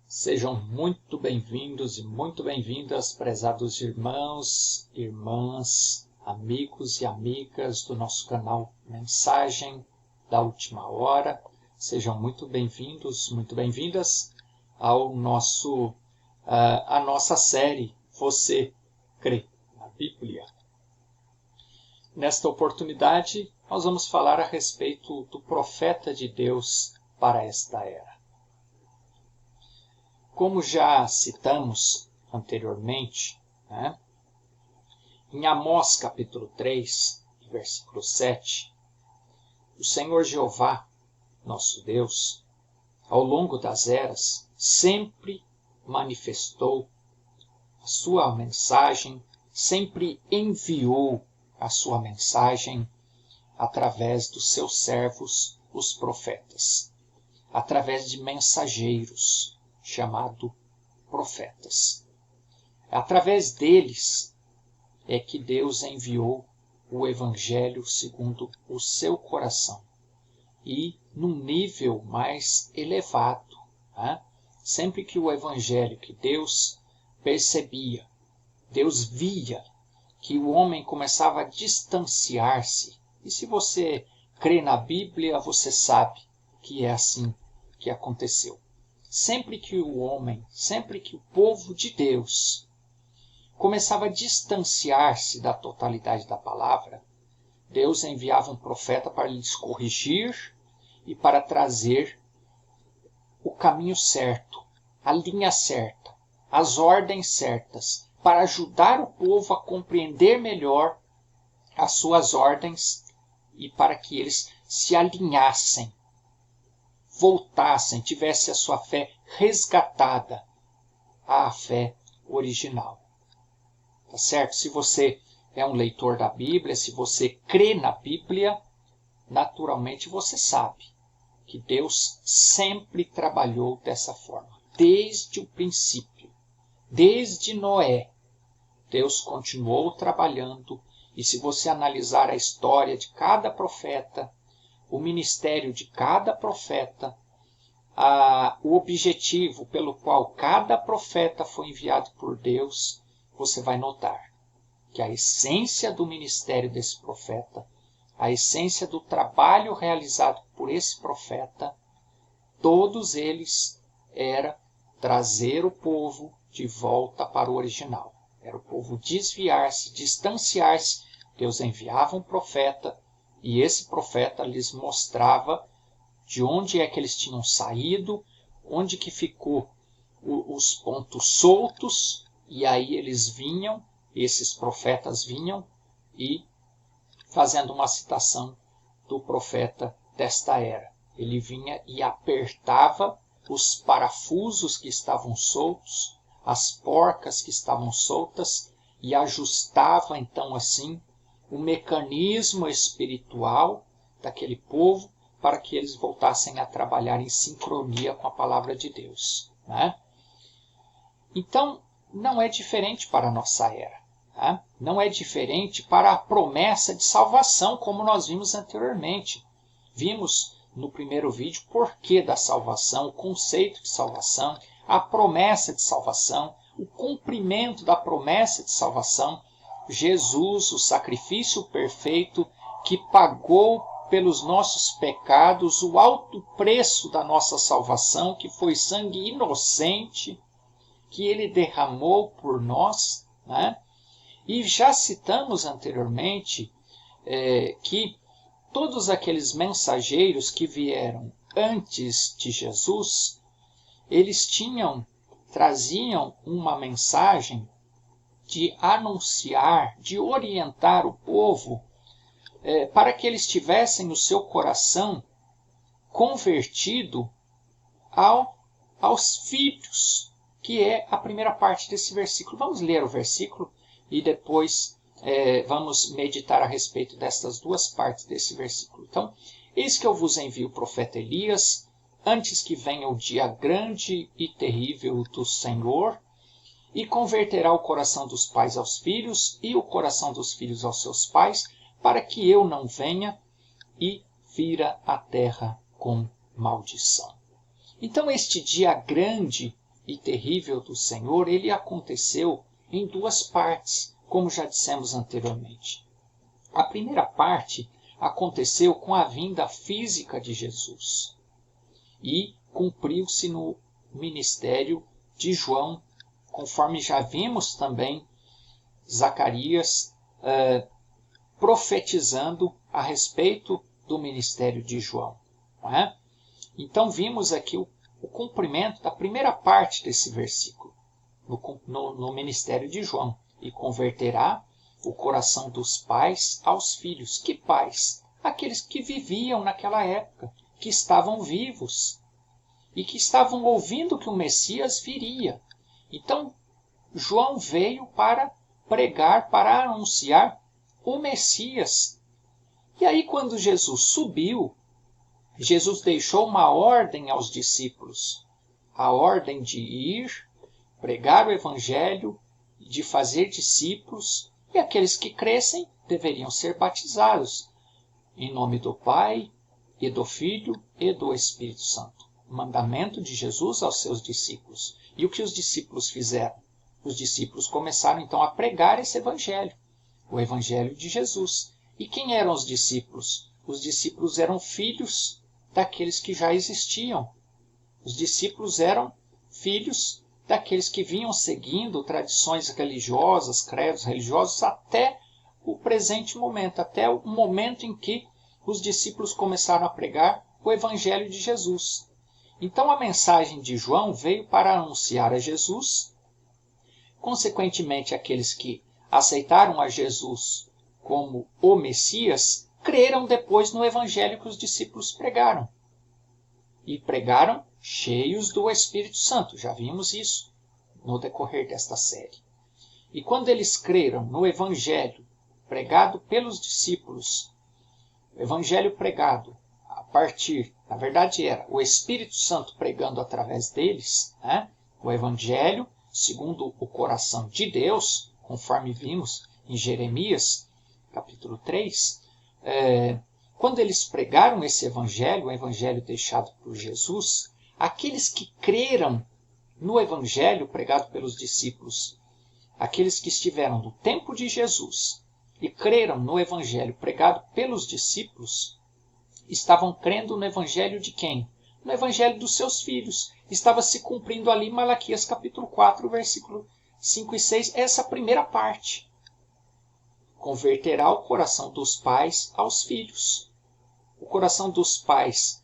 Sejam muito bem-vindos e muito bem-vindas, prezados irmãos, irmãs, amigos e amigas do nosso canal Mensagem da Última Hora. Sejam muito bem-vindos, muito bem-vindas ao a nossa série Você Crê na Bíblia? Nesta oportunidade, nós vamos falar a respeito do profeta de Deus para esta era. Como já citamos anteriormente, em Amós capítulo 3, versículo 7, o Senhor Jeová, nosso Deus, ao longo das eras, sempre manifestou a sua mensagem, sempre enviou a sua mensagem através dos seus servos, os profetas, através de mensageiros, chamado profetas. Através deles é que Deus enviou o Evangelho segundo o seu coração e num nível mais elevado. Sempre que o Evangelho, que Deus percebia, Deus via que o homem começava a distanciar-se, e se você crê na Bíblia, você sabe que é assim que aconteceu. Sempre que o povo de Deus começava a distanciar-se da totalidade da palavra, Deus enviava um profeta para lhes corrigir e para trazer o caminho certo, a linha certa, as ordens certas, para ajudar o povo a compreender melhor as suas ordens e para que eles se alinhassem, voltassem, tivessem a sua fé resgatada à fé original. Tá certo? Se você é um leitor da Bíblia, se você crê na Bíblia, naturalmente você sabe que Deus sempre trabalhou dessa forma. Desde o princípio, desde Noé, Deus continuou trabalhando. E se você analisar a história de cada profeta, o ministério de cada profeta, o objetivo pelo qual cada profeta foi enviado por Deus, você vai notar que a essência do ministério desse profeta, a essência do trabalho realizado por esse profeta, todos eles era trazer o povo de volta para o original. Era o povo desviar-se, distanciar-se. Deus enviava um profeta e esse profeta lhes mostrava de onde é que eles tinham saído, onde que ficou os pontos soltos, e aí esses profetas vinham e fazendo uma citação do profeta desta era. Ele vinha e apertava os parafusos que estavam soltos, as porcas que estavam soltas, e ajustava então assim o mecanismo espiritual daquele povo para que eles voltassem a trabalhar em sincronia com a palavra de Deus. Então, não é diferente para a nossa era. Não é diferente para a promessa de salvação, como nós vimos anteriormente. Vimos no primeiro vídeo o porquê da salvação, o conceito de salvação, a promessa de salvação, o cumprimento da promessa de salvação, Jesus, o sacrifício perfeito que pagou pelos nossos pecados, o alto preço da nossa salvação, que foi sangue inocente, que ele derramou por nós. E já citamos anteriormente que todos aqueles mensageiros que vieram antes de Jesus, eles traziam uma mensagem de anunciar, de orientar o povo para que eles tivessem o seu coração convertido aos filhos, que é a primeira parte desse versículo. Vamos ler o versículo e depois vamos meditar a respeito destas duas partes desse versículo. Então, eis que eu vos envio o profeta Elias, antes que venha o dia grande e terrível do Senhor, e converterá o coração dos pais aos filhos e o coração dos filhos aos seus pais, para que eu não venha e fira a terra com maldição. Então este dia grande e terrível do Senhor, ele aconteceu em duas partes, como já dissemos anteriormente. A primeira parte aconteceu com a vinda física de Jesus e cumpriu-se no ministério de João, conforme já vimos também Zacarias profetizando a respeito do ministério de João. Não é? Então vimos aqui o cumprimento da primeira parte desse versículo, no ministério de João. E converterá o coração dos pais aos filhos. Que pais? Aqueles que viviam naquela época, que estavam vivos e que estavam ouvindo que o Messias viria. Então, João veio para pregar, para anunciar o Messias. E aí, quando Jesus subiu, Jesus deixou uma ordem aos discípulos, a ordem de ir, pregar o Evangelho, de fazer discípulos, e aqueles que crescem deveriam ser batizados, em nome do Pai, e do Filho, e do Espírito Santo. O mandamento de Jesus aos seus discípulos. E o que os discípulos fizeram? Os discípulos começaram então a pregar esse Evangelho, o Evangelho de Jesus. E quem eram os discípulos? Os discípulos eram filhos daqueles que já existiam. Os discípulos eram filhos daqueles que vinham seguindo tradições religiosas, credos religiosos, até o presente momento, até o momento em que os discípulos começaram a pregar o Evangelho de Jesus. Então a mensagem de João veio para anunciar a Jesus, consequentemente aqueles que aceitaram a Jesus como o Messias, creram depois no Evangelho que os discípulos pregaram. E pregaram cheios do Espírito Santo. Já vimos isso no decorrer desta série. E quando eles creram no Evangelho pregado pelos discípulos, o Evangelho pregado a partir, na verdade era o Espírito Santo pregando através deles, né? O Evangelho segundo o coração de Deus, conforme vimos em Jeremias, capítulo 3, quando eles pregaram esse Evangelho, o Evangelho deixado por Jesus, aqueles que creram no Evangelho pregado pelos discípulos, aqueles que estiveram no tempo de Jesus e creram no Evangelho pregado pelos discípulos, estavam crendo no Evangelho de quem? No Evangelho dos seus filhos. Estava se cumprindo ali Malaquias capítulo 4, versículo 5 e 6, essa primeira parte. Converterá o coração dos pais aos filhos. O coração dos pais,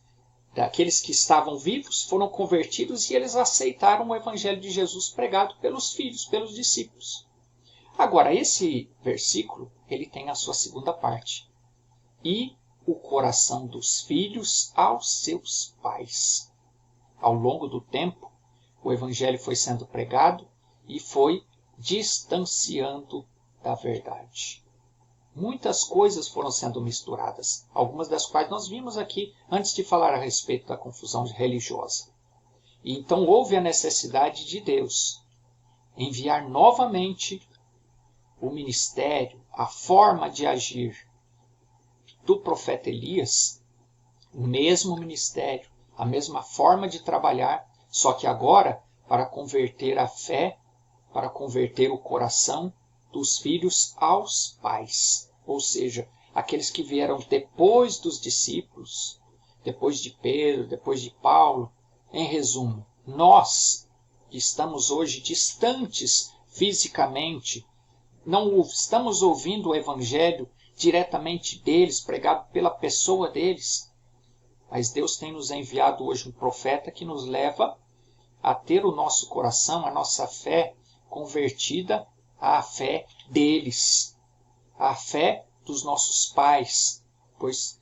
daqueles que estavam vivos, foram convertidos e eles aceitaram o Evangelho de Jesus pregado pelos filhos, pelos discípulos. Agora, esse versículo, ele tem a sua segunda parte. E o coração dos filhos aos seus pais. Ao longo do tempo, o Evangelho foi sendo pregado e foi distanciando da verdade. Muitas coisas foram sendo misturadas, algumas das quais nós vimos aqui antes de falar a respeito da confusão religiosa. E então houve a necessidade de Deus enviar novamente o ministério, a forma de agir do profeta Elias, o mesmo ministério, a mesma forma de trabalhar, só que agora para converter a fé, para converter o coração dos filhos aos pais, ou seja, aqueles que vieram depois dos discípulos, depois de Pedro, depois de Paulo. Em resumo, nós que estamos hoje distantes fisicamente, não estamos ouvindo o Evangelho diretamente deles, pregado pela pessoa deles, mas Deus tem nos enviado hoje um profeta que nos leva a ter o nosso coração, a nossa fé convertida à fé deles, à fé dos nossos pais, pois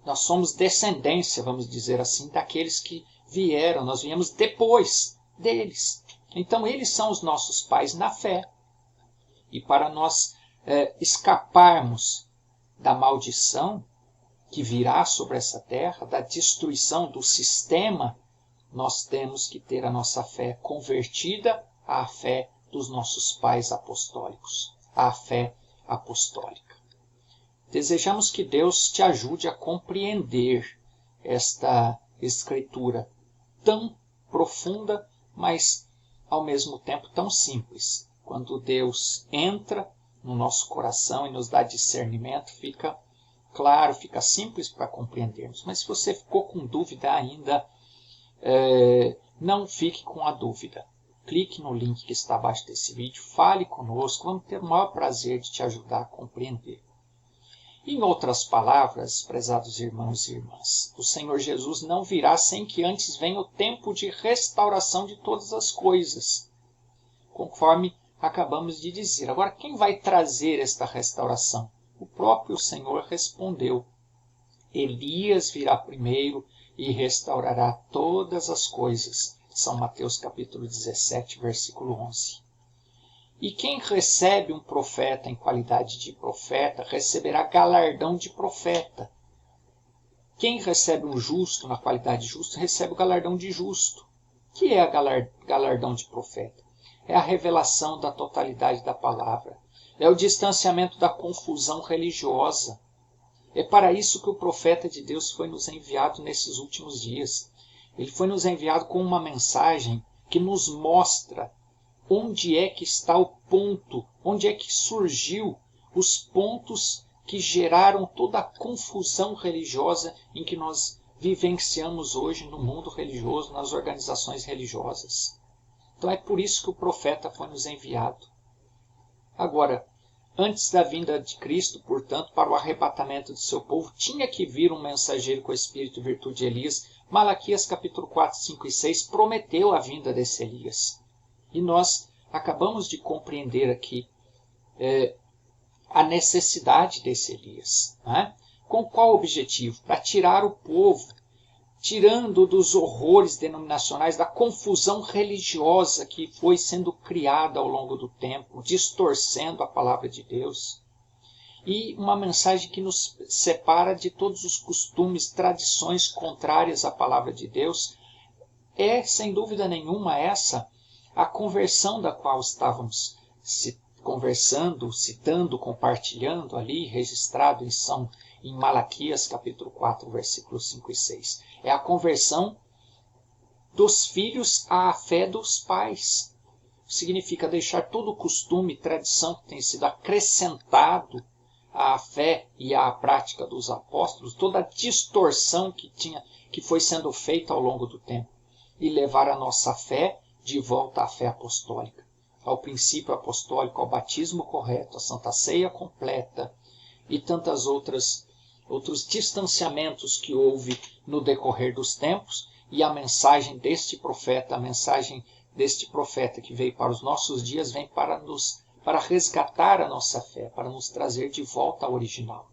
nós somos descendência, vamos dizer assim, daqueles que vieram, nós viemos depois deles. Então eles são os nossos pais na fé. E para nós escaparmos da maldição que virá sobre essa terra, da destruição do sistema, nós temos que ter a nossa fé convertida à fé dos nossos pais apostólicos, à fé apostólica. Desejamos que Deus te ajude a compreender esta escritura tão profunda, mas ao mesmo tempo tão simples. Quando Deus entra no nosso coração e nos dá discernimento, fica claro, fica simples para compreendermos. Mas se você ficou com dúvida ainda, não fique com a dúvida. Clique no link que está abaixo desse vídeo, fale conosco, vamos ter o maior prazer de te ajudar a compreender. Em outras palavras, prezados irmãos e irmãs, o Senhor Jesus não virá sem que antes venha o tempo de restauração de todas as coisas, conforme acabamos de dizer. Agora, quem vai trazer esta restauração? O próprio Senhor respondeu: Elias virá primeiro e restaurará todas as coisas. São Mateus capítulo 17, versículo 11. E quem recebe um profeta em qualidade de profeta, receberá galardão de profeta. Quem recebe um justo na qualidade de justo, recebe o galardão de justo. O que é galardão de profeta? É a revelação da totalidade da palavra. É o distanciamento da confusão religiosa. É para isso que o profeta de Deus foi nos enviado nesses últimos dias. Ele foi nos enviado com uma mensagem que nos mostra onde é que está o ponto, onde é que surgiu os pontos que geraram toda a confusão religiosa em que nós vivenciamos hoje no mundo religioso, nas organizações religiosas. Então é por isso que o profeta foi nos enviado. Agora, antes da vinda de Cristo, portanto, para o arrebatamento de seu povo, tinha que vir um mensageiro com espírito e virtude de Elias. Malaquias capítulo 4, 5 e 6 prometeu a vinda desse Elias. E nós acabamos de compreender aqui a necessidade desse Elias. Né? Com qual objetivo? Para tirar o povo, tirando dos horrores denominacionais, da confusão religiosa que foi sendo criada ao longo do tempo, distorcendo a palavra de Deus. E uma mensagem que nos separa de todos os costumes, tradições contrárias à palavra de Deus. É, sem dúvida nenhuma, essa a conversão da qual estávamos conversando, citando, compartilhando ali, registrado em Malaquias capítulo 4, versículos 5 e 6. É a conversão dos filhos à fé dos pais. Significa deixar todo o costume e tradição que tem sido acrescentado à fé e à prática dos apóstolos, toda a distorção que foi sendo feita ao longo do tempo, e levar a nossa fé de volta à fé apostólica, ao princípio apostólico, ao batismo correto, à Santa Ceia completa e tantas outros distanciamentos que houve no decorrer dos tempos. E a mensagem deste profeta, que veio para os nossos dias, vem para resgatar a nossa fé, para nos trazer de volta ao original.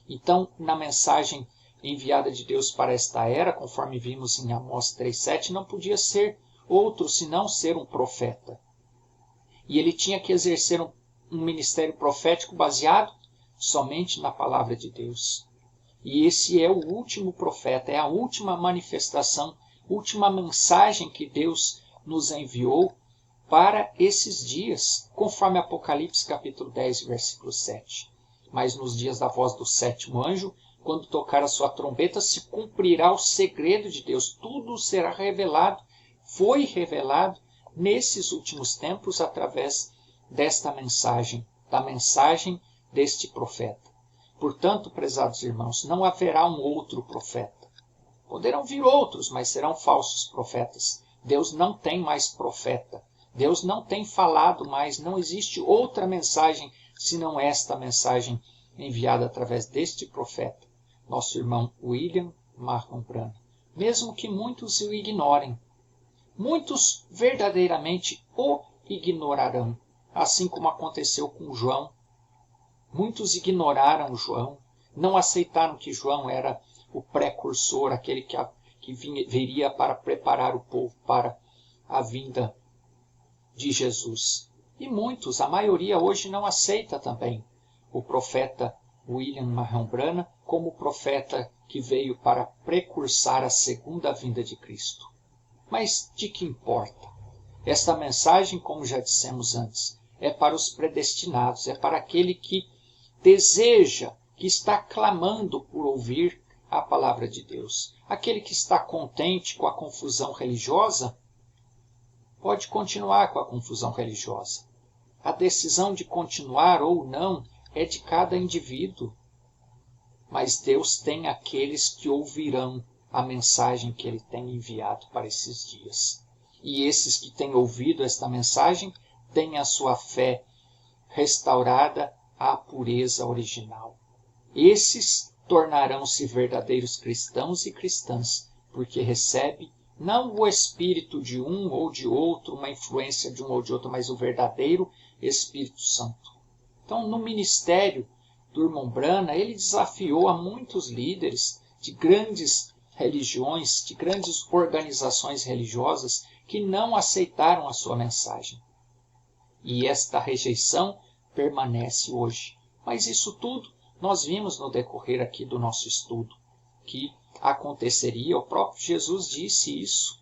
Então, na mensagem enviada de Deus para esta era, conforme vimos em Amós 3,7, não podia ser outro senão ser um profeta. E ele tinha que exercer um ministério profético baseado somente na palavra de Deus. E esse é o último profeta, é a última manifestação, última mensagem que Deus nos enviou para esses dias, conforme Apocalipse capítulo 10, versículo 7. Mas nos dias da voz do sétimo anjo, quando tocar a sua trombeta, se cumprirá o segredo de Deus. Tudo será revelado, foi revelado nesses últimos tempos através desta mensagem, da mensagem deste profeta. Portanto, prezados irmãos, não haverá um outro profeta. Poderão vir outros, mas serão falsos profetas. Deus não tem mais profeta. Deus não tem falado mais, não existe outra mensagem senão esta mensagem enviada através deste profeta, nosso irmão William Marron Branham. Mesmo que muitos o ignorem, muitos verdadeiramente o ignorarão, assim como aconteceu com João. Muitos ignoraram João, não aceitaram que João era o precursor, aquele que viria para preparar o povo para a vinda de Jesus. E muitos, a maioria hoje não aceita também o profeta William Marron Branham como o profeta que veio para precursar a segunda vinda de Cristo. Mas de que importa? Esta mensagem, como já dissemos antes, é para os predestinados, é para aquele que deseja, que está clamando por ouvir a palavra de Deus. Aquele que está contente com a confusão religiosa pode continuar com a confusão religiosa. A decisão de continuar ou não é de cada indivíduo. Mas Deus tem aqueles que ouvirão a mensagem que Ele tem enviado para esses dias. E esses que têm ouvido esta mensagem têm a sua fé restaurada à pureza original. Esses tornarão-se verdadeiros cristãos e cristãs, porque recebem não o espírito de um ou de outro, uma influência de um ou de outro, mas o verdadeiro Espírito Santo. Então, no ministério do irmão Brana, ele desafiou a muitos líderes de grandes religiões, de grandes organizações religiosas que não aceitaram a sua mensagem. E esta rejeição permanece hoje. Mas isso tudo nós vimos no decorrer aqui do nosso estudo, que aconteceria, o próprio Jesus disse isso,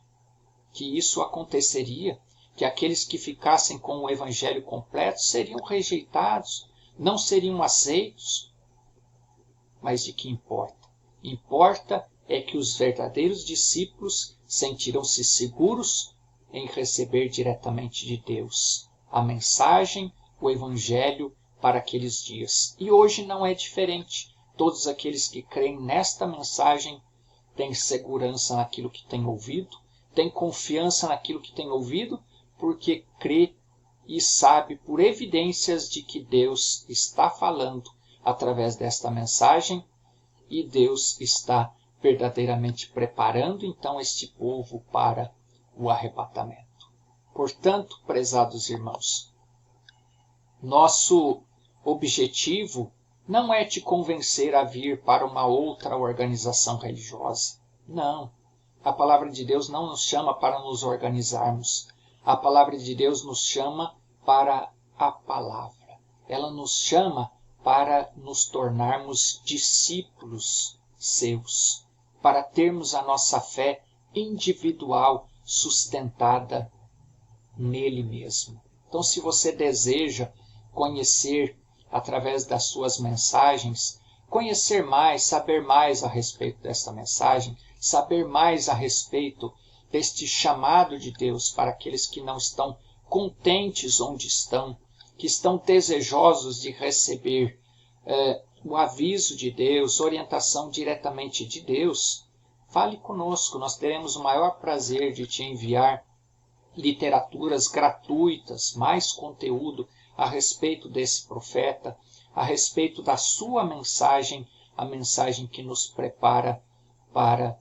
que isso aconteceria, que aqueles que ficassem com o evangelho completo seriam rejeitados, não seriam aceitos. Mas de que importa? Importa é que os verdadeiros discípulos sentiram-se seguros em receber diretamente de Deus a mensagem, o evangelho para aqueles dias. E hoje não é diferente. Todos aqueles que creem nesta mensagem têm segurança naquilo que têm ouvido, têm confiança naquilo que têm ouvido, porque crê e sabe por evidências de que Deus está falando através desta mensagem e Deus está verdadeiramente preparando então este povo para o arrebatamento. Portanto, prezados irmãos, nosso objetivo não é te convencer a vir para uma outra organização religiosa. Não. A palavra de Deus não nos chama para nos organizarmos. A palavra de Deus nos chama para a palavra. Ela nos chama para nos tornarmos discípulos seus, para termos a nossa fé individual sustentada nele mesmo. Então, se você deseja conhecer através das suas mensagens, conhecer mais, saber mais a respeito desta mensagem, saber mais a respeito deste chamado de Deus para aqueles que não estão contentes onde estão, que estão desejosos de receber o aviso de Deus, orientação diretamente de Deus, fale conosco, nós teremos o maior prazer de te enviar literaturas gratuitas, mais conteúdo a respeito desse profeta, a respeito da sua mensagem, a mensagem que nos prepara para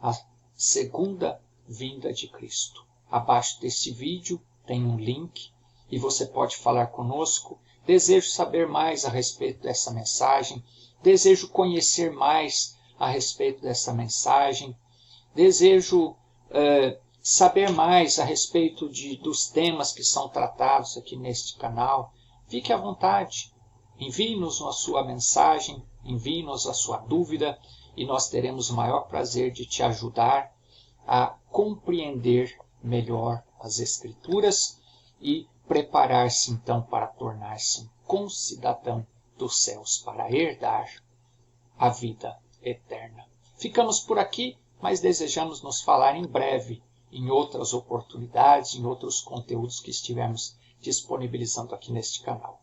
a segunda vinda de Cristo. Abaixo deste vídeo tem um link e você pode falar conosco. Desejo saber mais a respeito dessa mensagem, desejo conhecer mais a respeito dessa mensagem, desejo saber mais a respeito dos temas que são tratados aqui neste canal. Fique à vontade, envie-nos a sua mensagem, envie-nos a sua dúvida e nós teremos o maior prazer de te ajudar a compreender melhor as Escrituras e preparar-se então para tornar-se um concidadão dos céus, para herdar a vida eterna. Ficamos por aqui, mas desejamos nos falar em breve, em outras oportunidades, em outros conteúdos que estivermos disponibilizando aqui neste canal.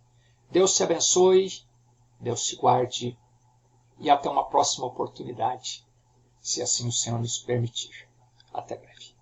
Deus te abençoe, Deus te guarde e até uma próxima oportunidade, se assim o Senhor nos permitir. Até breve.